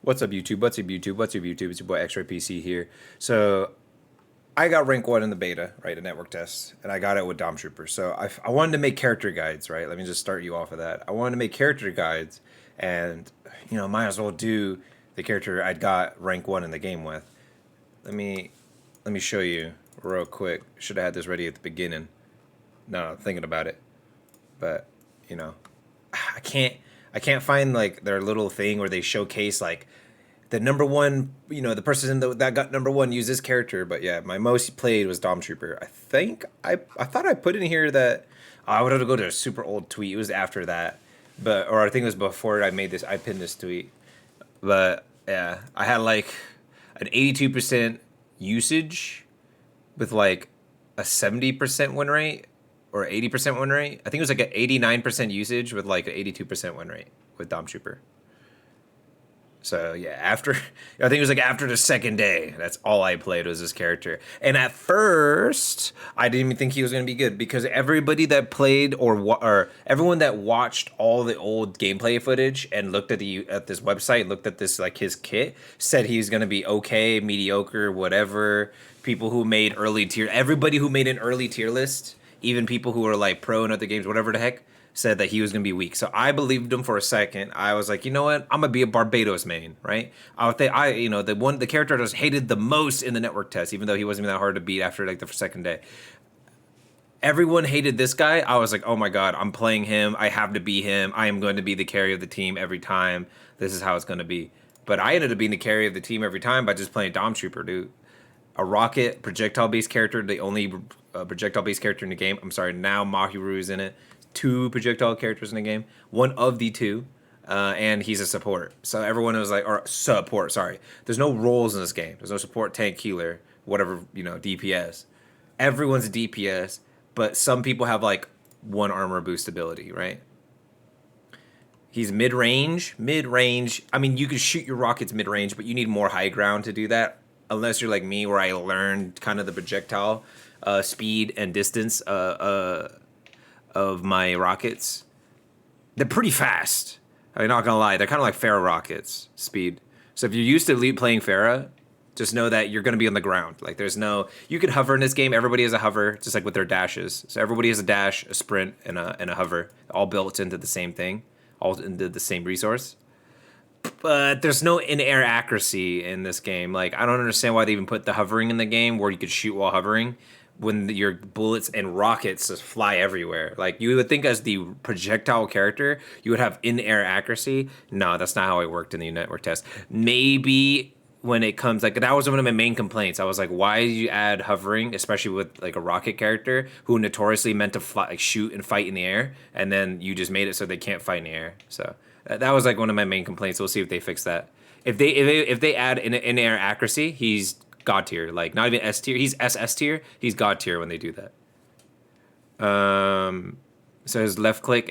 What's up, YouTube? What's up, YouTube? What's up, YouTube? It's your boy Xraypc here. So I got rank one in the beta, right, a network test, and I got it with Dom Trooper. So I wanted to make character guides, right? Let me just start you off of that. I wanted to make character guides, and might as well do the character I'd got rank one in the game with. Let me let me show you real quick. Should have had this ready at the beginning. No, thinking about it, but you know, I can't I can't find like their little thing where they showcase like the number one, the person that got number one used this character. But yeah, my most played was Dom Trooper. I thought I put in here that I would have to go to a super old tweet. It was after that, or I think it was before I made this. I pinned this tweet, but yeah, I had like an 82% usage with like a 70% win rate or 80% win rate. I think it was like an 89% usage with like an 82% win rate with Dom Trooper. So yeah, I think it was like after the second day, that's all I played was this character. And at first, I didn't even think he was gonna be good because everybody that played or everyone that watched all the old gameplay footage and looked at this website, looked at this like his kit, said he's gonna be okay, mediocre, whatever. People who made everybody who made an early tier list, even people who were like pro in other games, whatever the heck, said that he was gonna be weak. So I believed him for a second. I was like, you know what? I'm gonna be a Barbados main, right? I would think the character I just hated the most in the network test, even though he wasn't even that hard to beat after like the second day. Everyone hated this guy. I was like, oh my god, I'm playing him. I have to be him. I am going to be the carry of the team every time. This is how it's gonna be. But I ended up being the carry of the team every time by just playing Dom Trooper, dude. A rocket projectile based character, the only projectile based character in the game. I'm sorry, now Mahiru is in it. Two projectile characters in the game, one of the two, and he's a support. So everyone was like, or support, sorry. There's no roles in this game. There's no support, tank, healer, whatever, DPS. Everyone's DPS, but some people have like one armor boost ability, right? He's mid-range. Mid-range. I mean, you can shoot your rockets mid-range, but you need more high ground to do that. Unless you're like me, where I learned kind of the projectile speed and distance of my rockets. They're pretty fast. I'm not gonna lie. They're kind of like Pharah rockets speed. So if you're used to playing Pharah, just know that you're gonna be on the ground. Like you can hover in this game. Everybody has a hover, just like with their dashes. So everybody has a dash, a sprint, and a hover, all built into the same thing, all into the same resource. But there's no in-air accuracy in this game. Like, I don't understand why they even put the hovering in the game where you could shoot while hovering when your bullets and rockets just fly everywhere. Like, you would think as the projectile character, you would have in-air accuracy. No, that's not how it worked in the network test. Maybe when it comes, like, that was one of my main complaints. I was like, why did you add hovering, especially with, like, a rocket character who notoriously meant to fly, like, shoot and fight in the air, and then you just made it so they can't fight in the air. So that was like one of my main complaints. We'll see if they fix that. If they add in air accuracy, he's god tier. Like not even S tier. He's SS tier. He's god tier when they do that. So his left click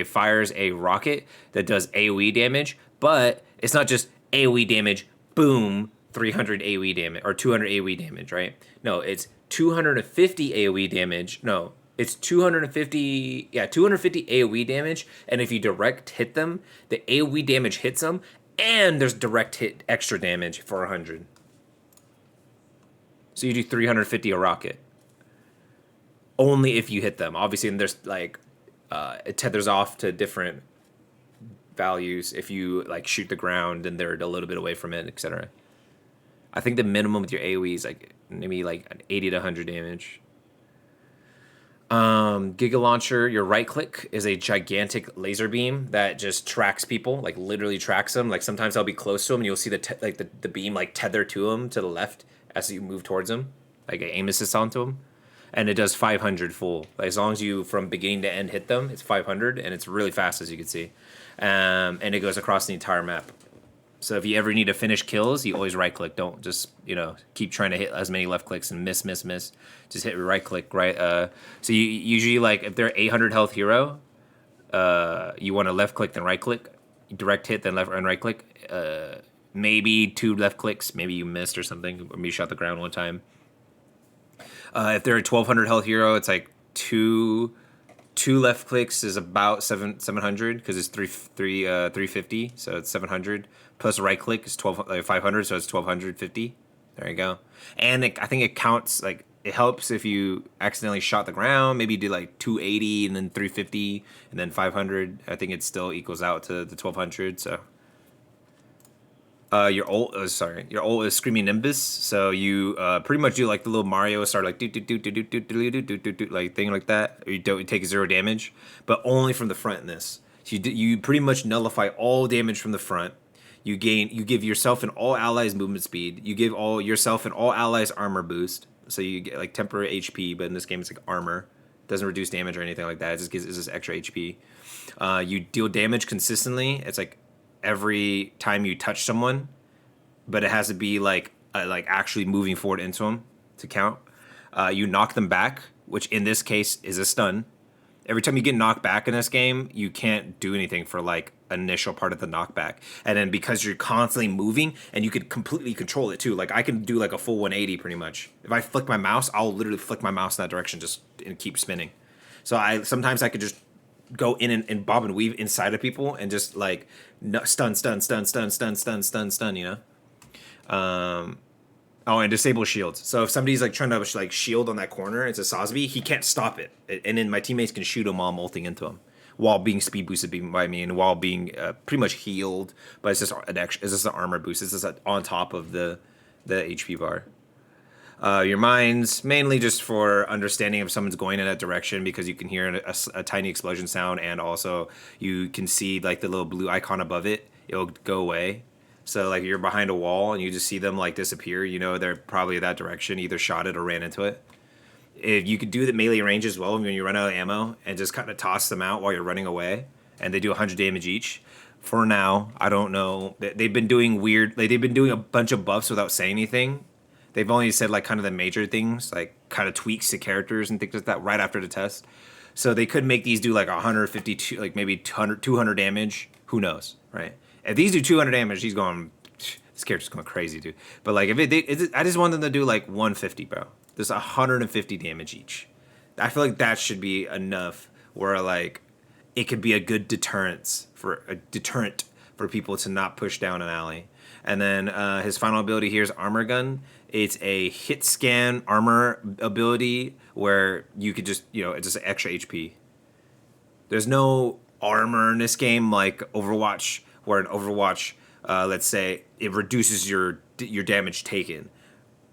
fires a rocket that does AOE damage, but it's not just AOE damage. Boom, 300 AOE damage or 200 AOE damage, right? No, it's 250 AOE damage. No, it's 250, 250 AoE damage, and if you direct hit them, the AoE damage hits them, and there's direct hit extra damage for 100. So you do 350 a rocket. Only if you hit them. Obviously, and there's like, it tethers off to different values if you like shoot the ground and they're a little bit away from it, etc. I think the minimum with your AoE is like maybe like 80 to 100 damage. Giga Launcher, your right click is a gigantic laser beam that just tracks people, like literally tracks them. Like sometimes I'll be close to them and you'll see the beam like tether to them to the left as you move towards them, like aim assist onto them. And it does 500 full. Like, as long as you from beginning to end hit them, it's 500 and it's really fast as you can see. And it goes across the entire map. So if you ever need to finish kills, you always right click. Don't just, keep trying to hit as many left clicks and miss. Just hit right click, right? So you usually, like, if they're 800 health hero, you want to left click, then right click. Direct hit, then left and right click. Maybe 2 left clicks. Maybe you missed or something. Or maybe you shot the ground one time. If they're a 1200 health hero, it's like 2 2 left clicks is about 700 because it's 350, so it's 700. Plus right click is 500, so it's 1250. There you go. And I think it counts like it helps if you accidentally shot the ground. Maybe you do like 280 and then 350 and then 500. I think it still equals out to the 1200. So your ult is Screaming Nimbus. So you pretty much do like the little Mario start like do do do do do do do do do do do like thing like that. You take 0 damage, but only from the front in this. So you pretty much nullify all damage from the front. You give yourself and all allies movement speed. You give yourself and all allies armor boost. So you get like temporary HP, but in this game it's like armor. It doesn't reduce damage or anything like that. It's just extra HP. You deal damage consistently. It's like every time you touch someone, but it has to be like actually moving forward into them to count. You knock them back, which in this case is a stun. Every time you get knocked back in this game, you can't do anything for like initial part of the knockback. And then because you're constantly moving and you could completely control it too. Like I can do like a full 180 pretty much. If I flick my mouse, I'll literally flick my mouse in that direction just and keep spinning. So sometimes I could just go in and bob and weave inside of people and just like stun, you know? Oh, and disable shields. So if somebody's like trying to like shield on that corner, it's a Sosby, he can't stop it. And then my teammates can shoot him while I'm ulting into him, while being speed boosted by me and while being pretty much healed. But it's just an armor boost. It's just on top of the HP bar. Your mind's mainly just for understanding if someone's going in that direction because you can hear a tiny explosion sound, and also you can see like the little blue icon above it. It'll go away. So like you're behind a wall and you just see them like disappear. You know they're probably that direction, either shot it or ran into it. If you could do the melee range as well when you run out of ammo and just kind of toss them out while you're running away, and they do 100 damage each. For now, I don't know. They've been doing weird. Like they've been doing a bunch of buffs without saying anything. They've only said like kind of the major things, like kind of tweaks to characters and things like that right after the test. So they could make these do like 152, like maybe 200 damage. Who knows, right? If these do 200 damage, he's going. This character's going crazy, dude. But like if I just want them to do like 150, bro. There's 150 damage each. I feel like that should be enough. Where like it could be a good deterrent for people to not push down an alley. And then his final ability here is Armor Gun. It's a hit scan armor ability where you could just, it's just extra HP. There's no armor in this game like Overwatch, where in Overwatch, let's say, it reduces your damage taken.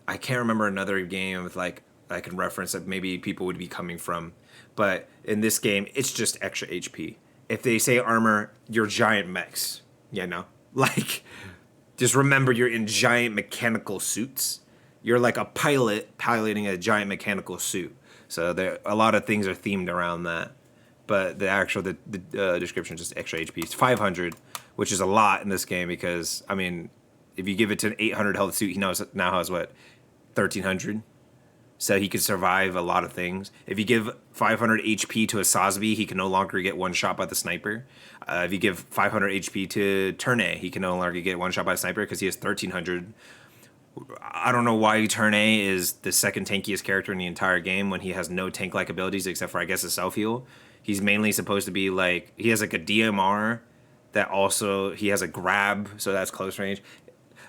I can't remember another game with like I can reference that maybe people would be coming from. But in this game, it's just extra HP. If they say armor, you're giant mechs. Like, just remember you're in giant mechanical suits. You're like a pilot piloting a giant mechanical suit. So a lot of things are themed around that. But the description is just extra HP. It's 500, which is a lot in this game because, I mean, if you give it to an 800 health suit, he now has what, 1300? So he could survive a lot of things. If you give 500 HP to a Sosby, he can no longer get one shot by the sniper. If you give 500 HP to Turne, he can no longer get one shot by the sniper because he has 1300. I don't know why Turne is the second tankiest character in the entire game when he has no tank-like abilities except for, I guess, a self-heal. He's mainly supposed to be like, he has like a DMR that also, he has a grab, so that's close range.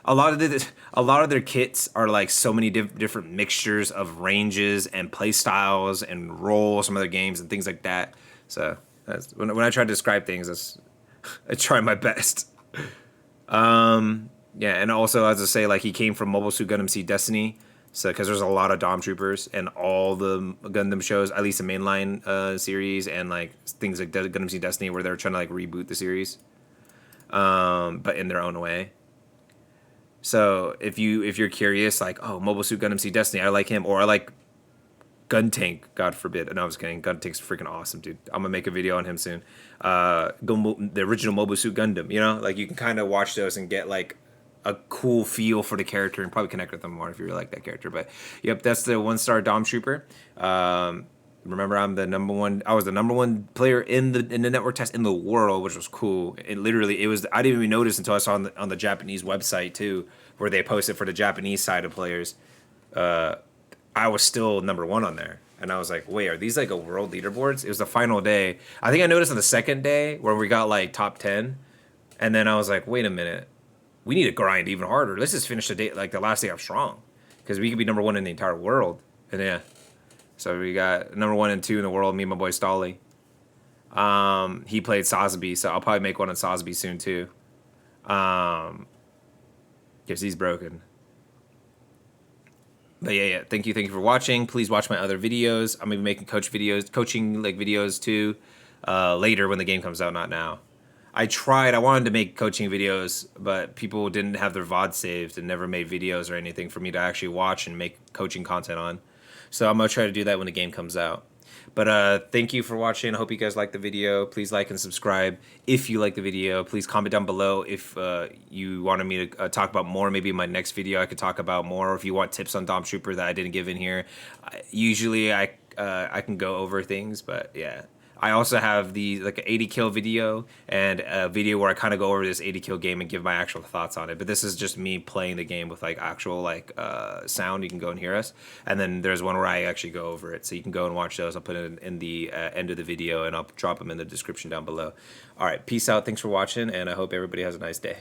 A lot of their kits are like so many different mixtures of ranges and play styles and roles from other games and things like that. So that's, when I try to describe things, I try my best. Yeah, and also as I say, like he came from Mobile Suit Gundam Seed Destiny, so because there's a lot of Dom Troopers and all the Gundam shows, at least the mainline series, and like things like Gundam Seed Destiny where they're trying to like reboot the series, but in their own way. So if you're curious, like, oh, Mobile Suit Gundam Seed Destiny, I like him, or I like Gun Tank, God forbid. No, I was kidding. Gun Tank's freaking awesome, dude. I'm gonna make a video on him soon. The original Mobile Suit Gundam, like you can kind of watch those and get like a cool feel for the character and probably connect with them more if you really like that character. But yep, that's the 1-star Dom Trooper. Remember, I was the number one player in the network test in the world, which was cool. It literally, I didn't even notice until I saw on the Japanese website too, where they posted for the Japanese side of players. I was still number one on there. and I was like, wait, are these like a world leaderboards? It was the final day. I think I noticed on the second day where we got like top 10, and then I was like, wait a minute, we need to grind even harder. Let's just finish the day, like the last day, I'm strong, because we could be number one in the entire world. And yeah, so we got number 1 and 2 in the world. Me and my boy Stolly. He played Sazabi, so I'll probably make one on Sazabi soon too. Because he's broken. But yeah. Thank you for watching. Please watch my other videos. I'm gonna be making coaching like videos too, later when the game comes out, not now. I wanted to make coaching videos, but people didn't have their VOD saved and never made videos or anything for me to actually watch and make coaching content on. So I'm gonna try to do that when the game comes out. But thank you for watching. I hope you guys liked the video. Please like and subscribe if you like the video. Please comment down below if you wanted me to talk about more. Maybe in my next video I could talk about more. Or if you want tips on Dom Trooper that I didn't give in here. Usually I can go over things, but yeah. I also have the like an 80 kill video and a video where I kind of go over this 80 kill game and give my actual thoughts on it. But this is just me playing the game with like actual like sound. You can go and hear us. And then there's one where I actually go over it. So you can go and watch those. I'll put it in the end of the video, and I'll drop them in the description down below. All right, peace out. Thanks for watching, and I hope everybody has a nice day.